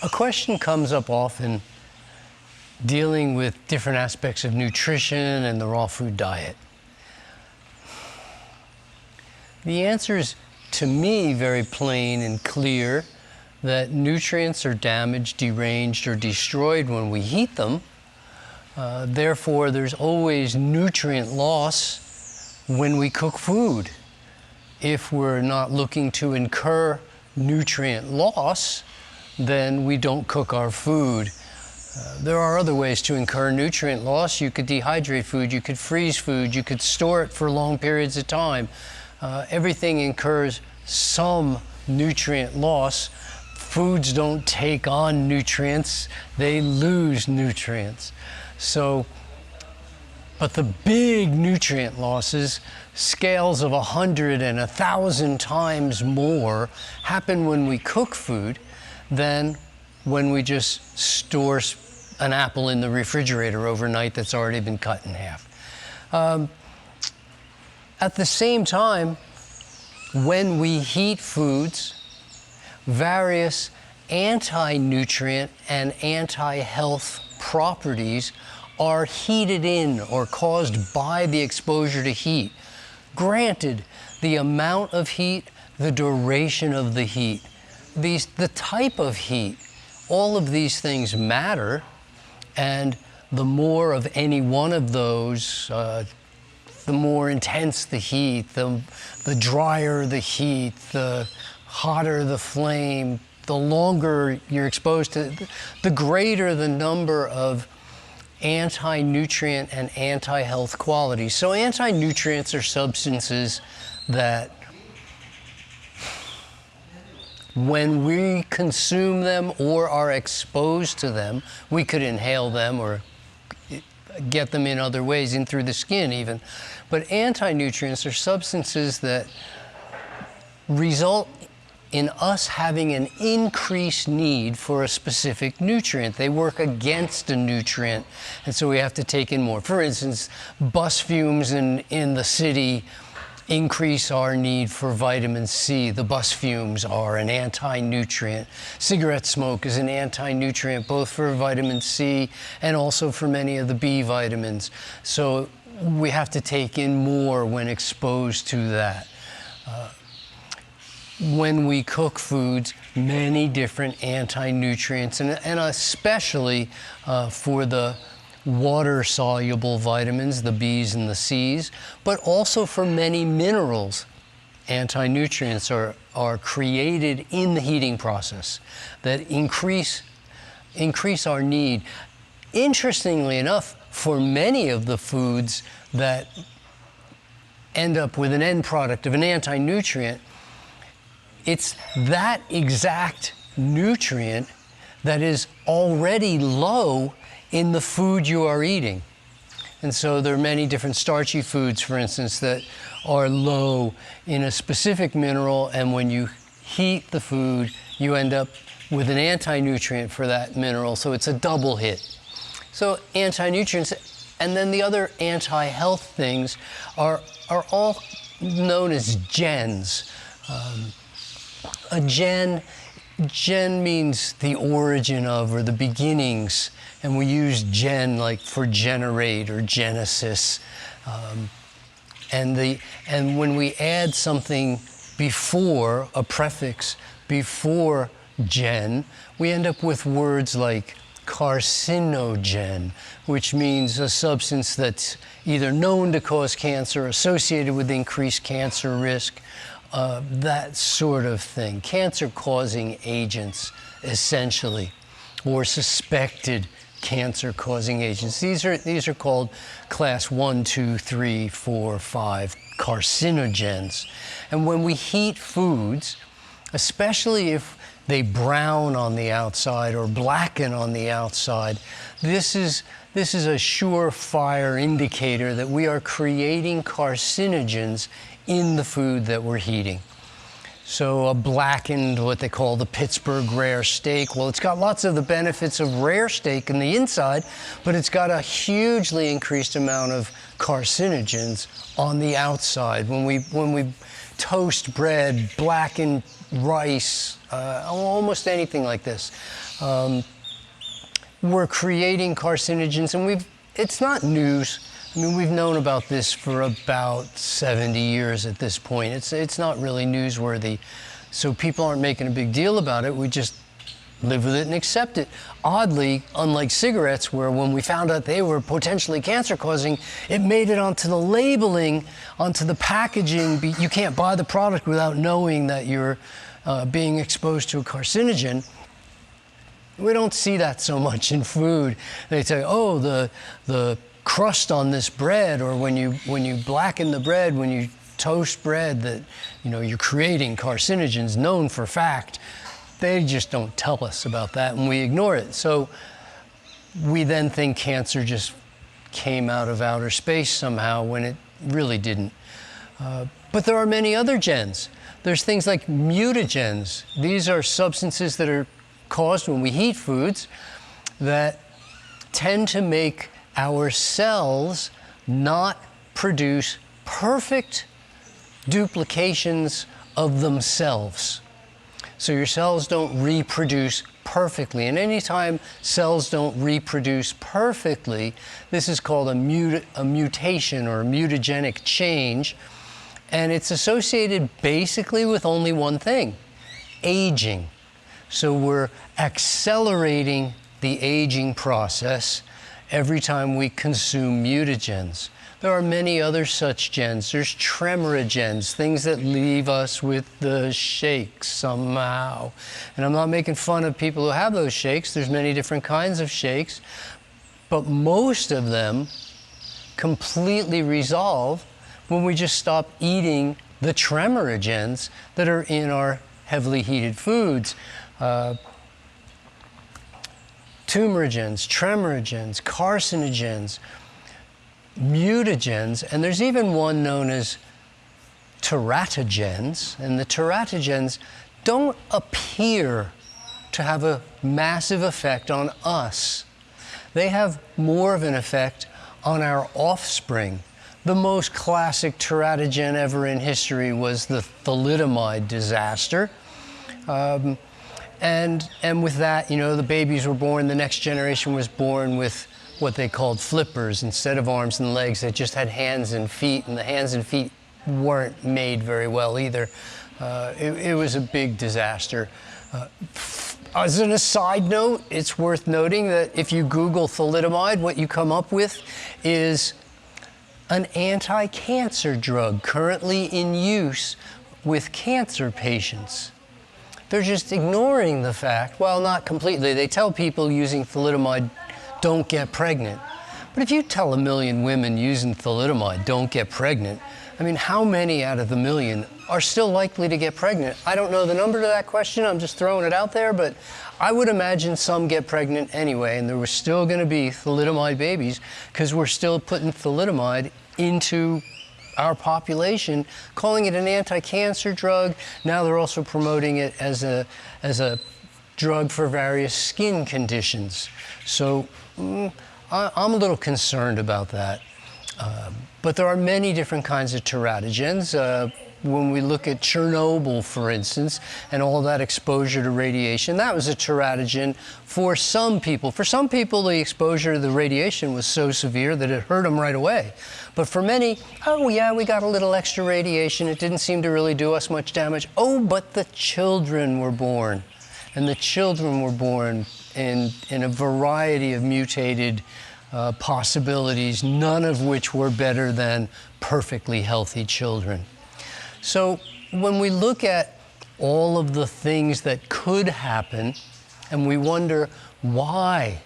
A question comes up often dealing with different aspects of nutrition and the raw food diet. The answer is, to me, very plain and clear, that nutrients are damaged, deranged, or destroyed when we heat them. Therefore, there's always nutrient loss when we cook food. If we're not looking to incur nutrient loss, then we don't cook our food. There are other ways to incur nutrient loss. You could dehydrate food, you could freeze food, you could store it for long periods of time. Everything incurs some nutrient loss. Foods don't take on nutrients, they lose nutrients. But the big nutrient losses, scales of 100 and 1,000 times more, happen when we cook food than when we just store an apple in the refrigerator overnight that's already been cut in half. At the same time, when we heat foods, various anti-nutrient and anti-health properties are heated in or caused by the exposure to heat. Granted, the amount of heat, the duration of the heat, the type of heat, all of these things matter, and the more of any one of those, the more intense the heat, the drier the heat, the hotter the flame, the longer you're exposed to, the greater the number of anti-nutrient and anti-health qualities. So anti-nutrients are substances that when we consume them or are exposed to them, we could inhale them or get them in other ways, in through the skin even. But anti-nutrients are substances that result in us having an increased need for a specific nutrient. They work against a nutrient, and so we have to take in more. For instance, bus fumes in the city increase our need for vitamin C. The bus fumes are an anti-nutrient. Cigarette smoke is an anti-nutrient, both for vitamin C and also for many of the B vitamins. So we have to take in more when exposed to that. When we cook foods, many different anti-nutrients, and especially for the water-soluble vitamins, the B's and the C's, but also for many minerals. Anti-nutrients are created in the heating process that increase our need. Interestingly enough, for many of the foods that end up with an end product of an anti-nutrient, it's that exact nutrient that is already low in the food you are eating. And so there are many different starchy foods, for instance, that are low in a specific mineral, and when you heat the food, you end up with an anti-nutrient for that mineral, so it's a double hit. So anti-nutrients, and then the other anti-health things are all known as gens. A gen means the origin of, or the beginnings, and we use gen like for generate or genesis. And when we add something before, a prefix before gen, we end up with words like carcinogen, which means a substance that's either known to cause cancer, associated with increased cancer risk, that sort of thing. Cancer-causing agents, essentially, or suspected cancer-causing agents. These are called class 1, 2, 3, 4, 5 carcinogens. And when we heat foods, especially if they brown on the outside or blacken on the outside, this is a surefire indicator that we are creating carcinogens in the food that we're heating. So a blackened, what they call the Pittsburgh rare steak, well, it's got lots of the benefits of rare steak in the inside, but it's got a hugely increased amount of carcinogens on the outside. When we toast bread, blackened rice, almost anything like this. We're creating carcinogens, and it's not news. I mean, we've known about this for about 70 years at this point. It's not really newsworthy. So people aren't making a big deal about it. We just live with it and accept it. Oddly, unlike cigarettes, where when we found out they were potentially cancer-causing, it made it onto the labeling, onto the packaging. You can't buy the product without knowing that you're being exposed to a carcinogen. We don't see that so much in food. They say, oh, the crust on this bread, or when you blacken the bread, when you toast bread, that you're creating carcinogens, known for fact. They just don't tell us about that, and we ignore it. So we then think cancer just came out of outer space somehow, when it really didn't. But there are many other gens. There's things like mutagens. These are substances that are caused when we heat foods that tend to make our cells not produce perfect duplications of themselves. So your cells don't reproduce perfectly. And anytime cells don't reproduce perfectly, this is called a mutation or a mutagenic change. And it's associated basically with only one thing: aging. So we're accelerating the aging process every time we consume mutagens. There are many other such gens. There's tremorogens, things that leave us with the shakes somehow. And I'm not making fun of people who have those shakes. There's many different kinds of shakes, but most of them completely resolve when we just stop eating the tremorogens that are in our heavily heated foods. Tumorigens, tremorogens, carcinogens, mutagens, and there's even one known as teratogens. And the teratogens don't appear to have a massive effect on us. They have more of an effect on our offspring. The most classic teratogen ever in history was the thalidomide disaster. And with that, the babies were born, the next generation was born with what they called flippers. Instead of arms and legs, they just had hands and feet, and the hands and feet weren't made very well either. It was a big disaster. As an aside note, it's worth noting that if you Google thalidomide, what you come up with is an anti-cancer drug currently in use with cancer patients. They're just ignoring the fact, well, not completely. They tell people using thalidomide don't get pregnant. But if you tell 1 million women using thalidomide don't get pregnant, I mean, how many out of the million are still likely to get pregnant? I don't know the number to that question. I'm just throwing it out there, but I would imagine some get pregnant anyway, and there were still going to be thalidomide babies because we're still putting thalidomide into our population, calling it an anti-cancer drug. Now they're also promoting it as a drug for various skin conditions. So I'm a little concerned about that. But there are many different kinds of teratogens. When we look at Chernobyl, for instance, and all that exposure to radiation, that was a teratogen for some people. For some people, the exposure to the radiation was so severe that it hurt them right away. But for many, oh yeah, we got a little extra radiation. It didn't seem to really do us much damage. Oh, but the children were born. And the children were born in a variety of mutated possibilities, none of which were better than perfectly healthy children. So when we look at all of the things that could happen, and we wonder why,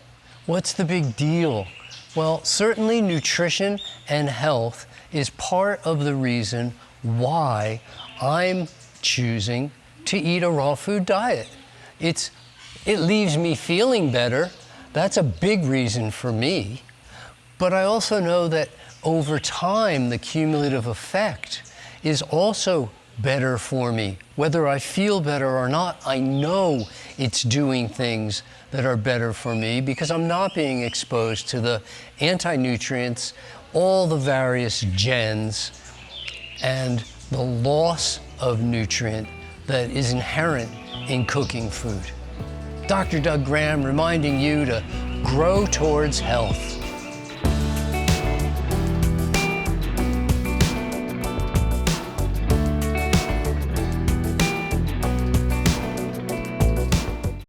what's the big deal? Well, certainly nutrition and health is part of the reason why I'm choosing to eat a raw food diet. It leaves me feeling better. That's a big reason for me. But I also know that over time, the cumulative effect is also better for me. Whether I feel better or not, I know it's doing things that are better for me because I'm not being exposed to the anti-nutrients, all the various gens, and the loss of nutrient that is inherent in cooking food. Dr. Doug Graham reminding you to grow towards health.